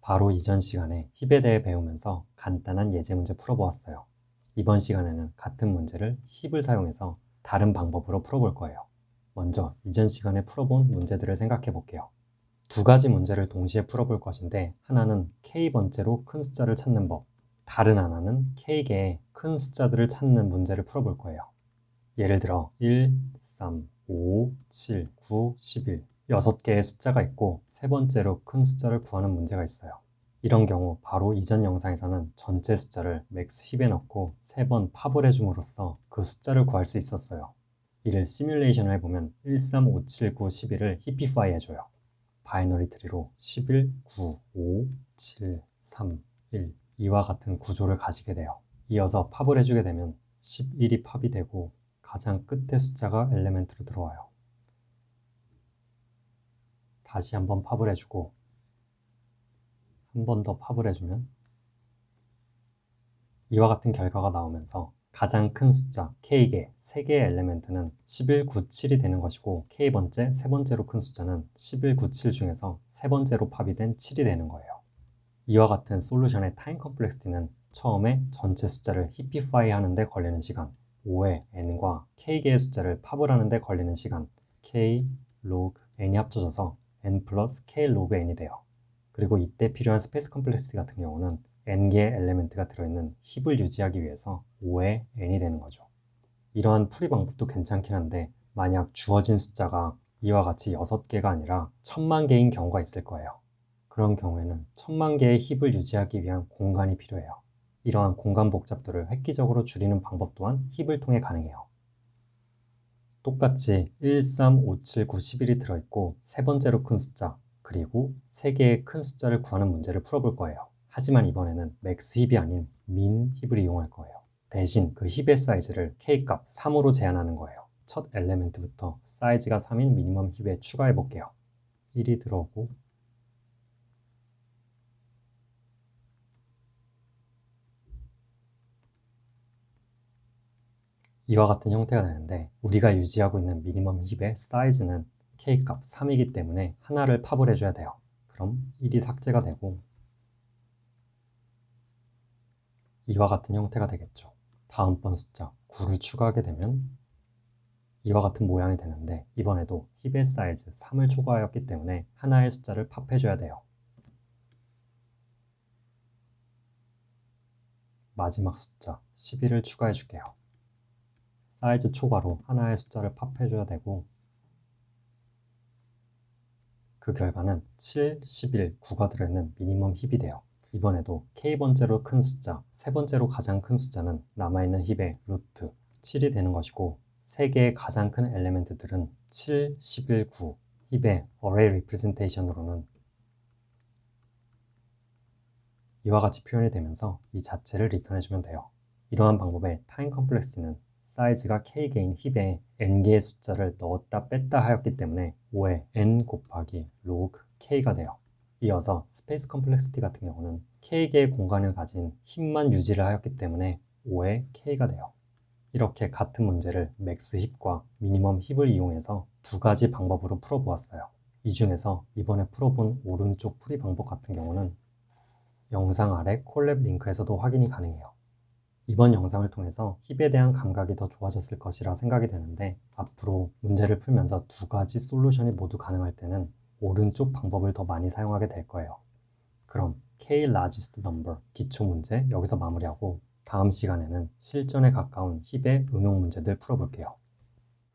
바로 이전 시간에 힙에 대해 배우면서 간단한 예제 문제 풀어보았어요. 이번 시간에는 같은 문제를 힙을 사용해서 다른 방법으로 풀어볼 거예요. 먼저 이전 시간에 풀어본 문제들을 생각해 볼게요. 두 가지 문제를 동시에 풀어볼 것인데 하나는 K번째로 큰 숫자를 찾는 법, 다른 하나는 K개의 큰 숫자들을 찾는 문제를 풀어볼 거예요. 예를 들어 1, 3, 5, 7, 9, 11 6개의 숫자가 있고 세 번째로 큰 숫자를 구하는 문제가 있어요. 이런 경우 바로 이전 영상에서는 전체 숫자를 맥스 힙에 넣고 3번 팝을 해줌으로써 그 숫자를 구할 수 있었어요. 이를 시뮬레이션을 해보면 1, 3, 5, 7, 9, 11을 히피파이 해줘요. 바이너리 트리로 11, 9, 5, 7, 3, 1 이와 같은 구조를 가지게 돼요. 이어서 팝을 해주게 되면 11이 팝이 되고 가장 끝의 숫자가 엘리멘트로 들어와요. 다시 한번 팝을 해주고 한 번 더 팝을 해주면 이와 같은 결과가 나오면서 가장 큰 숫자 K개 3개의 엘리멘트는 11, 9, 7이 되는 것이고 K번째, 세 번째로 큰 숫자는 11, 9, 7 중에서 세 번째로 팝이 된 7이 되는 거예요. 이와 같은 솔루션의 타임 컴플렉시티는 처음에 전체 숫자를 히피파이 하는데 걸리는 시간 5의 n과 K개의 숫자를 팝을 하는데 걸리는 시간 K log n이 합쳐져서 n 플러스 K log n이 돼요. 그리고 이때 필요한 스페이스 컴플렉시티 같은 경우는 n개의 엘리멘트가 들어있는 힙을 유지하기 위해서 5의 n이 되는 거죠. 이러한 풀이 방법도 괜찮긴 한데 만약 주어진 숫자가 이와 같이 6개가 아니라 1000만 개인 경우가 있을 거예요. 그런 경우에는 1000만 개의 힙을 유지하기 위한 공간이 필요해요. 이러한 공간 복잡도를 획기적으로 줄이는 방법 또한 힙을 통해 가능해요. 똑같이 1, 3, 5, 7, 9, 11이 들어있고 세 번째로 큰 숫자 그리고 3개의 큰 숫자를 구하는 문제를 풀어볼 거예요. 하지만 이번에는 맥스 힙이 아닌 민 힙을 이용할 거예요. 대신 그 힙의 사이즈를 K값 3으로 제한하는 거예요. 첫 엘리멘트부터 사이즈가 3인 미니멈 힙에 추가해 볼게요. 1이 들어오고 이와 같은 형태가 되는데 우리가 유지하고 있는 미니멈 힙의 사이즈는 K값 3이기 때문에 하나를 팝을 해줘야 돼요. 그럼 1이 삭제가 되고 이와 같은 형태가 되겠죠. 다음번 숫자 9를 추가하게 되면 이와 같은 모양이 되는데 이번에도 힙의 사이즈 3을 초과하였기 때문에 하나의 숫자를 팝해줘야 돼요. 마지막 숫자 11을 추가해 줄게요. 사이즈 초과로 하나의 숫자를 팝해줘야 되고 그 결과는 7, 11, 9가 들어있는 미니멈 힙이 돼요. 이번에도 K번째로 큰 숫자, 세 번째로 가장 큰 숫자는 남아있는 힙의 루트 7이 되는 것이고 3개의 가장 큰 엘리멘트들은 7, 11, 9 힙의 어레이 리프레젠테이션으로는 이와 같이 표현이 되면서 이 자체를 리턴해주면 돼요. 이러한 방법의 타임 컴플렉시티는 사이즈가 K개인 힙에 n개의 숫자를 넣었다 뺐다 하였기 때문에 5의 n 곱하기 log K가 돼요. 이어서 스페이스 컴플렉시티 같은 경우는 K개의 공간을 가진 힙만 유지를 하였기 때문에 5의 K가 돼요. 이렇게 같은 문제를 맥스 힙과 미니멈 힙을 이용해서 두 가지 방법으로 풀어보았어요. 이 중에서 이번에 풀어본 오른쪽 풀이 방법 같은 경우는 영상 아래 콜랩 링크에서도 확인이 가능해요. 이번 영상을 통해서 힙에 대한 감각이 더 좋아졌을 것이라 생각이 되는데 앞으로 문제를 풀면서 두 가지 솔루션이 모두 가능할 때는 오른쪽 방법을 더 많이 사용하게 될 거예요. 그럼 K largest number 기초 문제 여기서 마무리하고 다음 시간에는 실전에 가까운 힙의 응용 문제들 풀어볼게요.